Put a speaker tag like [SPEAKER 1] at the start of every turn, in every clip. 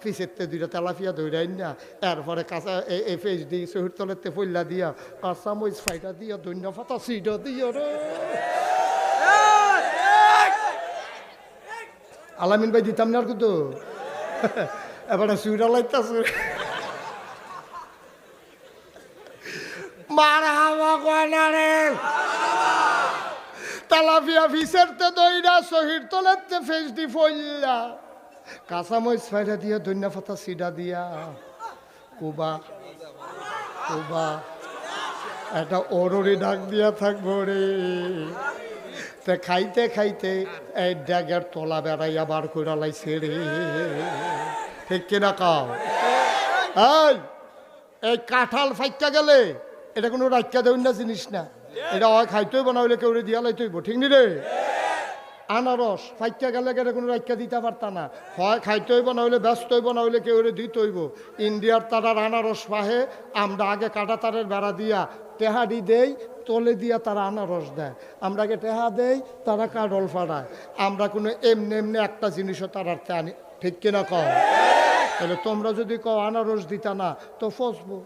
[SPEAKER 1] ফিসেরতে দুইটা তেলাপিয়া ধৈরাই না এরপরে কাঁচা এই ফেস দিয়ে শহীদ তলেতে পইলা দিয়া কাঁচা মরিচ ফাইটা দিয়া ধন্যা পাতা সিটা দিয়া রে আলামিন ভাই দিতাম না আর কিন্তু এবারে সুইরা লাইতাছে মারহাবা কয়না রে তেলাপিয়া ফিসেরতে দইরা শহীদ তলেতে ফেস দি পইলা কাঁচামরিচ ফাইটা দিয়া ধনিয়া পাতা সিডা দিয়া কুবা কুবা একটা ওররে ডাক দিয়া থাকবো রে তে খাইতে খাইতে এই ড্যাগের তলা বেড়াইয়া বার করে লাইছে রে ঠিক কিনা কাও এই কাঁঠাল ফাইকা গেলে এটা কোনো রাখা দেবেন না জিনিস না এটা হয় খাইতেই বানাইলে কেউ দিয়া লাইতেইব ঠিক নি রে আনারস ফাইকা গেলে কেটে কোনো রাখা দিতে পারত না হয় খাইতে হইব না হইলে ব্যস্ত হইব না হইলে কেউ দিতে হইব ইন্ডিয়ার তারার আনারস পাহে আমরা আগে কাটা তারের বেড়া দিয়া টেহাডি দেই তলে দিয়া তারা আনারস দেয় আমরা আগে টেহা দেই তারা কাডল ফাড়ায় আমরা কোনো এমনি এমনি একটা জিনিসও তারাতে আনি ঠিক কিনা কও তাহলে তোমরা যদি কও আনারস দিতা না তো ফসবো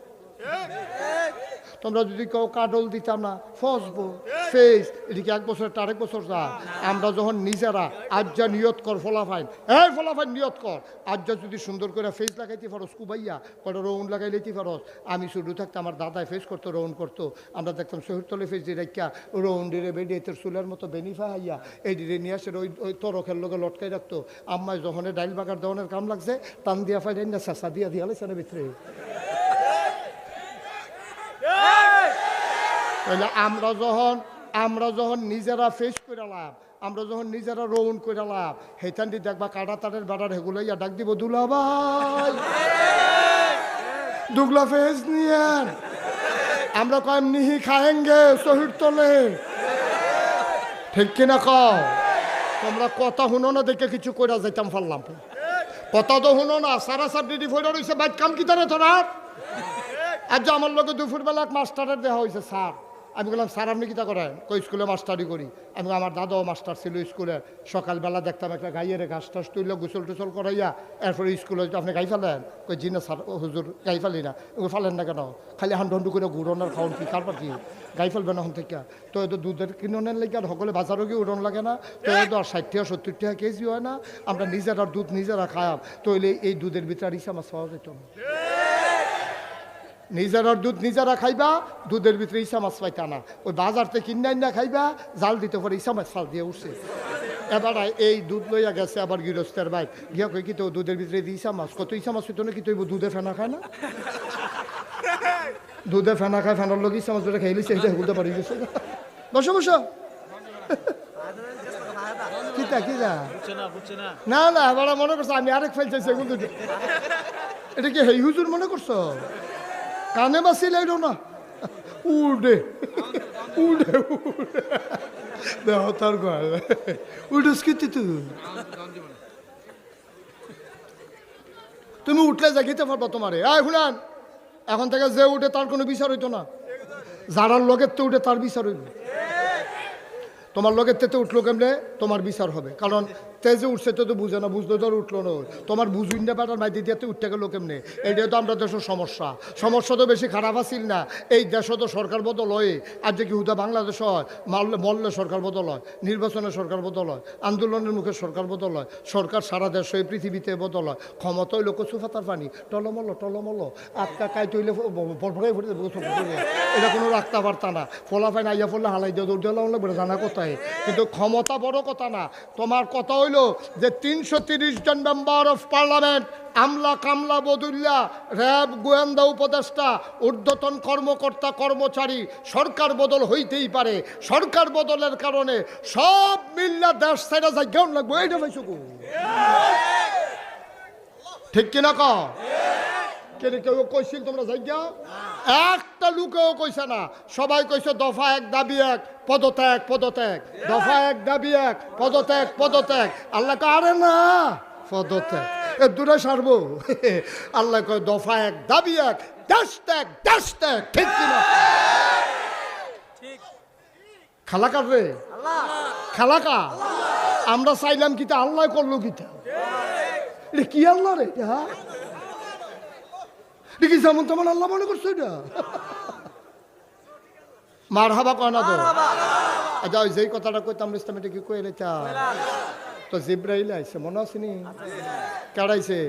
[SPEAKER 1] তোমরা যদি কেউ কাডল দিতাম না ফসবো ফেস এদিকে এক বছর আরেক বছর যা আমরা যখন নিজেরা আজ্জা নিয়ত কর ফলাফাইন এই ফলাফাইন নিয়ত কর আজ্জা যদি সুন্দর করে ফেস লাগাইতে পারো কুবাইয়া কটা রৌন লাগাই লইতে পারো আমি শুরু থাকতে আমার দাদায় ফেস করতো রৌন করতো আমরা দেখতাম শহীদতলে ফেস দিয়ে রেখা রৌন ডিরে বেডে তোর চুলের মতো বেনিফা হাইয়া এই ডিরে নিয়ে আসে ওই তরকের লোকে লটকাই রাখতো আম্মায় যখন ডাইল বাগার দেওয়ানের কাম লাগছে টান দিয়া ফাইলেন না চেঁচা দিয়া দিয়া লাইছে না ভিতরে তাহলে আমরা যখন নিজেরা ফেস করে লাভ আমরা যখন নিজেরা রৌন করে লাভ হেতান দিয়ে দেখবা কাটা তারের বেড়ার হেগুলাই ডাক দিব দুলা ভাই দুগলা ফেস নিয়ে আমরা কয়েম নিহি খায়েঙ্গে শহীদ তলে ঠিক কিনা কও তোমরা কথা শুনো না দেখে কিছু করে যাইতাম পারলাম কথা তো শুনো না সারা সাবডিটি ফোটা রয়েছে বাইক কাম কি তারা তোরা আজ আমার লোকে দুপুরবেলা এক মাস্টারের দেওয়া হয়েছে স্যার আমি বললাম স্যার আপনি কী তা করেন কই স্কুলে মাস্টারি করি আমি আমার দাদাও মাস্টার ছিল স্কুলে সকালবেলা দেখতাম একটা গাইয়ের ঘাস টাস তুইলে গোসল টোসল করাইয়া এরপরে স্কুলে আপনি গাই ফেলেন কই জি না স্যার হুজুর গাই ফেলি না ওই ফেলেন না কেন খালি হান্ডু করে ঘুরনের খাওয়ান কি কারবার কি গাই ফেলবেন এখন থেকে তো এত দুধের কিনোনের লেগে আর সকলে বাজারও গিয়ে উড়ন লাগে না তো এত আর 60 টাকা 70 টাকা কেজি হয় না আমরা নিজেরা দুধ নিজেরা খায়াম তো এই দুধের ভিতরে ইসা মাছ পাওয়া যেত না নিজেরার দুধ নিজেরা খাইবা দুধের ভিতরে ইসা মাছ পাইতা না ওই বাজার থেকে কিনাই না খাইবা জাল দিতে পারে ইসা মাছ ফাল দিয়ে উঠছে এবার এই দুধ লইয়া গেছে আবার গৃহস্থের ভাই গিয়া কই কি তো দুধের ভিতরে ইসা মাছ কত ইসা মাছ হইতো না কি তুই দুধে ফেনা খায় না দুধে ফেনা খায় ফেনার লোক ইসা মাছ ধরে খাইলি সেইটা বলতে পারি গেছে বসো বসো কিতা কিতা না না এবার মনে করছো আমি আরেক ফেলছি সেগুলো এটা কি হেই হুজুর মনে করছো কানে বাসিল এলো না উড়ে উড়ে উড়ে দেহ তার গায়ে উড়েস কি তুমি উঠলে জাগিতে পারবো তোমারে শুনান এখন থেকে যে উঠে তার কোনো বিচার হইতো না যারার লগের তো উঠে তার বিচার হইবে তোমার লগের তেতে উঠলো কেমনে তোমার বিচার হবে কারণ তেজে উঠছে তো বুঝে না বুঝতে তো উঠলো না তোমার বুঝুন না বেটার মাই দিতে উঠতে গেলো কেমনে এইটাই তো আমরা দেশের সমস্যা তো বেশি খারাপ আসিল না এই দেশও তো সরকার বদল হয় আর যে কি হুদা বাংলাদেশ হয় মল্লে সরকার বদল হয় নির্বাচনে সরকার বদল হয় আন্দোলনের মুখে সরকার বদল হয় সরকার সারা দেশ এই পৃথিবীতে বদল হয় ক্ষমতা হইলো কচু ফাতার পানি টলমল আটকা কাই তৈলে এটা কোনো রাখতে পারতা না ফলা ফাইন আইয়া ফলে হালাই দিয়ে দৌড় দিলাম লাগবে জানা কোথায় কিন্তু ক্ষমতা বড় কথা না তোমার কথা হইল যে 330 জন মেম্বার অফ পার্লামেন্ট আমলা কামলা বদুল্লা র্যাব গোয়েন্দা উপদেষ্টা ঊর্ধ্বতন কর্মকর্তা কর্মচারী সরকার বদল হইতেই পারে সরকার বদলের কারণে সব মিল্লা দেশ ছেড়ে যায় কেমন লাগবে এইটা ভাই শুকু ঠিক কিনা কও কেন কেউ কইছিল তোমরা যাইগা একটা লোকেও কইছে না সবাই কইছে দফা 1 দাবি 1 পদত্যাগ দফা 1 দাবি 1 পদত্যাগ আল্লাহ আরে না পদত্যাগ এ দূরে সারবো আল্লাহ কয় দফা 1 দাবি 1 দেশ ত্যাগ ঠিক কিনা খালাকার রে খালাকা আমরা চাইলাম কিতা আল্লাহ করলো কিতা এটা কি আল্লাহ রে এটা কি যেমন তেমন আল্লাহ মনে করছো এটা মার হাবা কয় না তো আচ্ছা ওই যেই কথাটা কইতাম ইসলাম এটা কি কই রেখা তো জিব্রাইল আইছে মনে আসেনি কেড়াইছে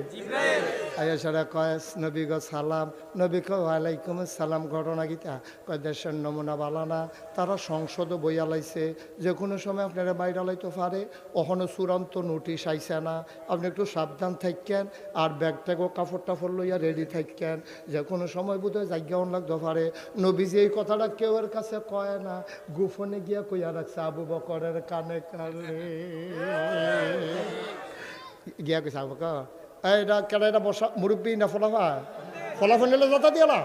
[SPEAKER 1] আয়া সারা কয় নবী গো সালাম নবী ওয়ালাইকুম সালাম ঘটনা গীতা কয় দেশের নমুনা বালানা তারা সংসদ বইয়া লাইছে যে কোনো সময় আপনারা বাইরে লাইতে পারে ওখানে চূড়ান্ত নোটিশ আইসে না আপনি একটু সাবধান থাকেন আর ব্যাগ ট্যাগও কাপড় টাপড় লইয়া রেডি থাকেন যে কোনো সময় বোধহয় জায়গাও লাগতে পারে নবীজি এই কথাটা কেউ এর কাছে কয় না গোপনে গিয়া কইয়া রাখছে আবু বকরের কানে কানে গিয়া কইছে আবু বকর এইটা কেন এটা বসা মুরব্বী না ফলাফল নিলে যাতা দিয়ে না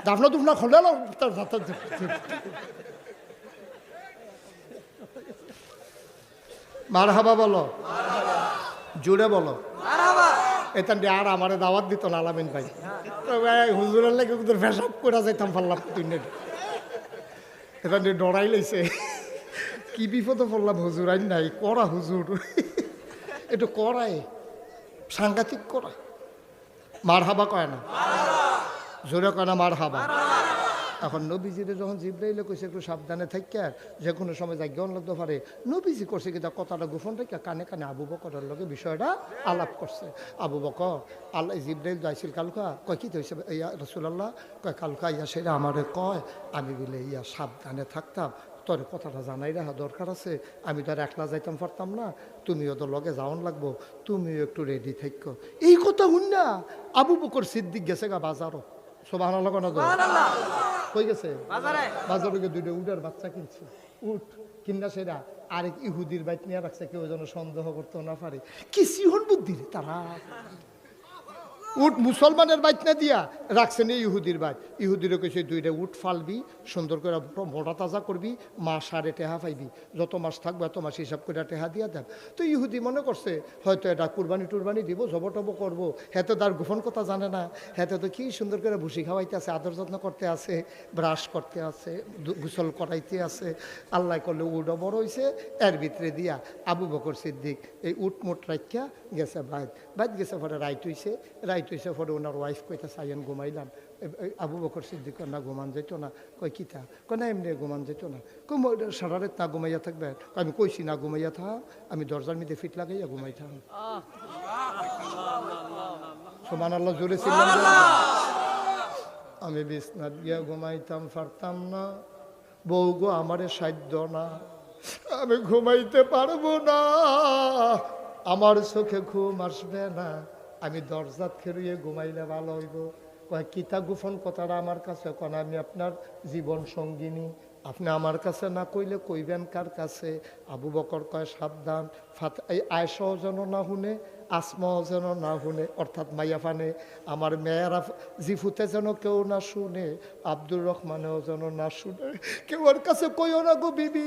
[SPEAKER 1] দাফনা দুফনা খোলে না তার যাতা মার হাবা বলো জুড়ে বলো এখান দিয়ে আর আমারে দাওয়াত দিত না আলামিন ভাই হুজুরের লাগে তোর ফেসাব করে যাইতাম পারলাম তুই এখান দিয়ে ডরাই লাইছে কি বিপদে পড়লাম হুজুর আইন নাই করা হুজুর একটু করায় সাংঘাতিক করা মার হাবা কয় না জোরে কয় না মার হাবা এখন নবীজিরে যখন জিব্রাইলে কইছে একটু সাবধানে থাকি যে কোনো সময় জায়গাও লাগতে পারে নবীজি করছে কিন্তু কথাটা গোপন থেকে কানে কানে আবু বকরের লগে বিষয়টা আলাপ করছে আবু বকর আল্লাহ জিব্রাইল যাইছিল কালকা কয় কি হয়েছে ইয়া রাসূলুল্লাহ কয় কালকা ইয়া সেটা আমারে কয় আমি বলে ইয়া সাবধানে থাকতাম তোর কথাটা জানাই রাখা দরকার আছে আমি তো আর একলা যাইতাম পারতাম না তুমিও তো লগে যাওয়ান লাগবো তুমিও একটু রেডি থাকো এই কথা শুন না আবু বকর সিদ্দিক গেছে গা বাজারও সুবহানাল্লাহ কোন কই গেছে বাজারে গিয়ে দুইটা উটের বাচ্চা কিনছে উট কিনা সেরা আরেক ইহুদির বাইক নিয়ে রাখছে কেউ যেন সন্দেহ করতে না পারে কি সিহন বুদ্ধি রে তারা উট মুসলমানের বাইক না দিয়া রাখছেন এই ইহুদির বাইক ইহুদিরও কইছে দুইটা উট ফালবি সুন্দর করে মোটা তাজা করবি মাস সাড়ে টেহা পাইবি যত মাস থাকবে এত মাস হিসাব করে টেহা দিয়া দেন তো ইহুদি মনে করছে হয়তো এটা কুরবানি টুরবানি দিব জব টব করবো হেতে তার গোপন কথা জানে না হেতে তো কি সুন্দর করে ভুসি খাওয়াইতে আছে আদর যত্ন করতে আছে ব্রাশ করতে আছে গোসল করাইতে আছে আল্লাহ করলে উটও বড় হয়েছে এর ভিতরে দিয়া আবু বকর সিদ্দিক এই উট মোট রাখিয়া গেছে বাইত গেছে পরে রাইট হইছে পরে ওনার ওয়াইফ কইতা সাইন ঘুমাইলাম আবু বকর সিদ্দিক না ঘুমান যেত না কই কিতা কয় না এমনি ঘুমান যেত না কই সারা রাত না ঘুমাইয়া থাকবে আমি কইছি না ঘুমাইয়া থাক আমি দরজার মধ্যে ফিট লাগাইয়া ঘুমাই থাক সুবহানাল্লাহ জোরে ছিলাম আমি বিছনাত গিয়া ঘুমাইতাম পারতাম না বউ গো আমারে সাধ্য না আমি ঘুমাইতে পারবো না আমার চোখে ঘুম আসবে না আমি দরজাত খেরুয়ে ঘুমাইলে ভালো হইব কয় কিতা গোপন কথাটা আমার কাছে কোন আমি আপনার জীবন সঙ্গিনী আপনি আমার কাছে না কইলে কইবেন কার কাছে আবু বকর কয় সাবধান এই আয়েশাও যেন না শুনে আসমাও যেন না শুনে অর্থাৎ মাইয়া ফানে আমার মেয়েরা জিফুতে যেন কেউ না শুনে আব্দুর রহমানেও যেন না শুনে কেউ ওর কাছে কইও না গো বিবি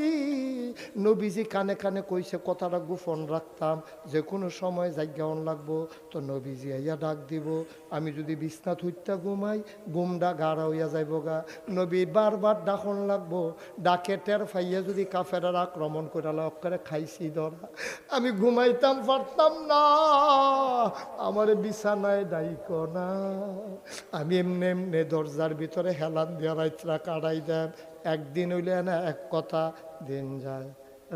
[SPEAKER 1] নবীজি কানে কানে কইছে কথাটা গোপন রাখতাম যে কোনো সময় জায়গাও লাগবো তো নবীজি আইয়া ডাক দিব আমি যদি বিছনাত হইতা ঘুমাই ঘুমডা গাড়া হইয়া যাইব গা নবী বারবার ডাকন লাগবো ডাকে টের ফাইয়া যদি কাফেরার আক্রমণ করে অক্ষরে খাইছি ধরা আমি ঘুমাইতাম পারতাম না আমার বিছানায় ডাইক না আমি এমনি এমনি দরজার ভিতরে হেলান দিয়া রাইতরা কাটাই দেন একদিন হইলে না এক কথা দিন যায়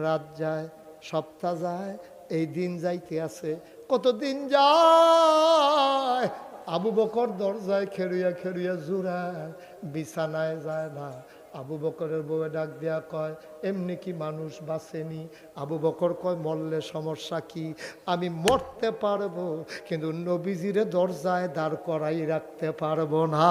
[SPEAKER 1] রাত যায় সপ্তাহ যায় এই দিন যাইতে আছে কতদিন যায় আবু বকর দরজায় খেরুয়া খেরুয়া জুড়ায় বিছানায় যায় না আবু বকরের বউয়ে ডাক দিয়া কয় এমনি কি মানুষ বাঁচেনি আবু বকর কয় মরলে সমস্যা কি আমি মরতে পারবো কিন্তু নবীজিরে দরজায় দাঁড় করাই রাখতে পারবো না